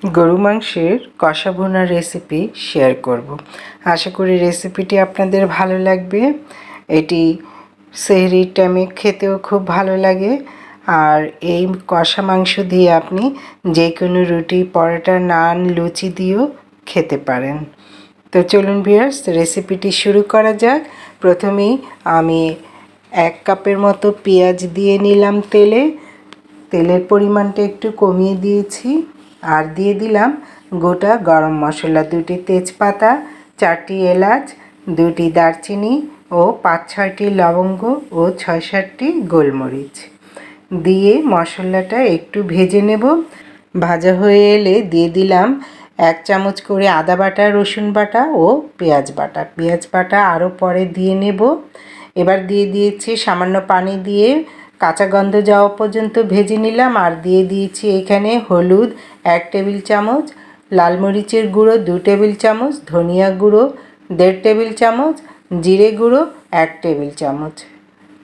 গরু মাংসের কষা ভুনার রেসিপি শেয়ার করব। আশা করি রেসিপিটি আপনাদের ভালো লাগবে। এটি সেহরির টাইমে খেতেও খুব ভালো লাগে। আর এই কষা মাংস দিয়ে আপনি যে কোনো রুটি, পরোটা, নান, লুচি দিয়েও খেতে পারেন। তো চলুন ভিউয়ার্স, রেসিপিটি শুরু করা যাক। প্রথমেই আমি 1 কাপের মতো পেঁয়াজ দিয়ে নিলাম তেলের পরিমাণটা একটু কমিয়ে দিয়েছি। আর দিয়ে দিলাম গোটা গরম মশলা, 2টি তেজপাতা, 4টি এলাচ, 2টি দারচিনি ও 5-6টি লবঙ্গ ও 6-7টি গোলমরিচ দিয়ে মশলাটা একটু ভেজে নেব। ভাজা হয়ে এলে দিয়ে দিলাম 1 চামচ করে আদা বাটা, রসুন বাটা ও পেঁয়াজ বাটা আরও পরে দিয়ে নেব। এবার দিয়ে দিয়েছি সামান্য পানি দিয়ে কাঁচা গন্ধ যাওয়া পর্যন্ত ভেজে নিলাম। আর দিয়ে দিয়েছি এখানে হলুদ 1 টেবিল চামচ, লাল মরিচের গুঁড়ো 2 টেবিল চামচ, ধনিয়া গুঁড়ো 1.5 টেবিল চামচ, জিরে গুঁড়ো 1 টেবিল চামচ।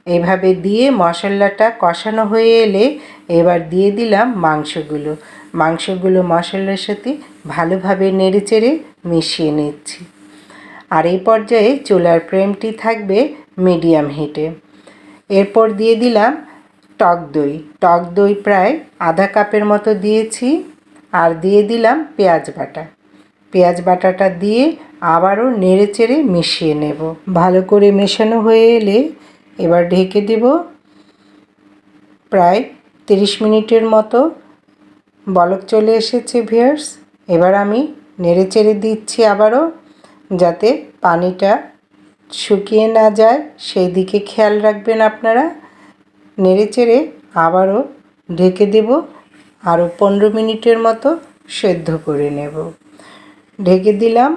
এইভাবে দিয়ে মশলাটা কষানো হয়ে এলে এবার দিয়ে দিলাম মাংসগুলো মশলার সাথে ভালোভাবে নেড়েচেড়ে মিশিয়ে নিচ্ছি। আর এই পর্যায়ে চুলার ফ্লেমটি থাকবে মিডিয়াম হিটে। এরপর দিয়ে দিলাম টক দই প্রায় আধা কাপের মতো দিয়েছি। আর দিয়ে দিলাম পেঁয়াজ বাটাটা দিয়ে আবারও নেড়েচেড়ে মিশিয়ে নেব। ভালো করে মেশানো হয়ে এলে এবার ঢেকে দেব। প্রায় 30 মিনিটের মতো বলক চলে এসেছে ভিউয়ার্স। এবার আমি নেড়েচেড়ে দিচ্ছি আবারও, যাতে পানিটা শুকিয়ে না যায় সেই দিকে খেয়াল রাখবেন আপনারা। নেড়েচেড়ে আবারও ঢেকে দেব, আরও 15 মিনিটের মতো সেদ্ধ করে নেব। ঢেকে দিলাম।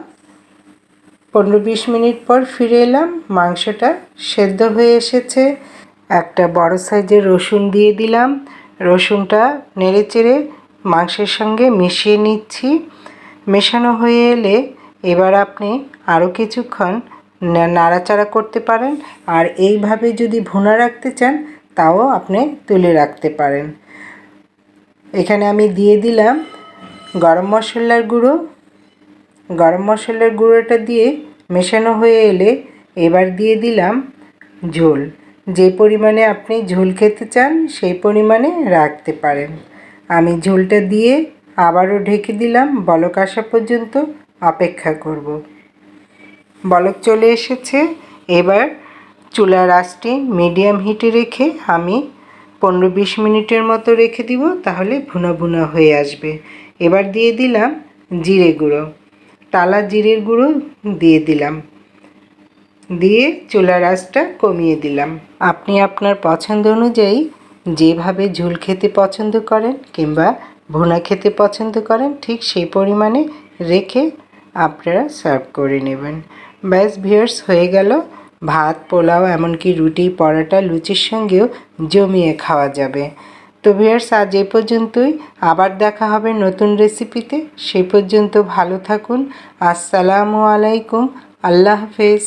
15-20 মিনিট পর ফিরে এলাম। মাংসটা সেদ্ধ হয়ে এসেছে। একটা বড় সাইজের রসুন দিয়ে দিলাম। রসুনটা নেড়েচেড়ে মাংসের সঙ্গে মিশিয়ে নিচ্ছি। মেশানো হয়ে এলে এবার আপনি আরও কিছুক্ষণ নাড়াচাড়া করতে পারেন। আর এইভাবে যদি ভুনা রাখতে চান তাও আপনি তুলে রাখতে পারেন। এখানে আমি দিয়ে দিলাম গরম মশলার গুঁড়োটা দিয়ে মেশানো হয়ে এলে এবার দিয়ে দিলাম ঝোল। যে পরিমাণে আপনি ঝোল খেতে চান সেই পরিমাণে রাখতে পারেন। আমি ঝোলটা দিয়ে আবারও ঢেকে দিলাম। বলক আসা পর্যন্ত অপেক্ষা করব। বলক চলে এসেছে। এবার চুলার আঁচটি মিডিয়াম হিটে রেখে আমি 15-20 মিনিটের মতো রেখে দিব, তাহলে ভুনা হয়ে আসবে। এবার দিয়ে দিলাম জিরে গুঁড়ো, টালা জিরের গুঁড়ো দিয়ে দিলাম, দিয়ে চুলার আঁচটা কমিয়ে দিলাম। আপনি আপনার পছন্দ অনুযায়ী যেভাবে ঝোল খেতে পছন্দ করেন কিংবা ভুনা খেতে পছন্দ করেন ঠিক সেই পরিমাণে রেখে আপনারা সার্ভ করে নেবেন। ব্যাস ভিউয়ার্স, হয়ে গেল। ভাত, পোলাও, এমনকি রুটি, পরোটা, লুচির সঙ্গেও জমিয়ে খাওয়া যাবে। তো ভিউয়ার্স, আজ এ পর্যন্তই। আবার দেখা হবে নতুন রেসিপিতে। সেই পর্যন্ত ভালো থাকুন। আসসালামু আলাইকুম। আল্লাহ হাফেজ।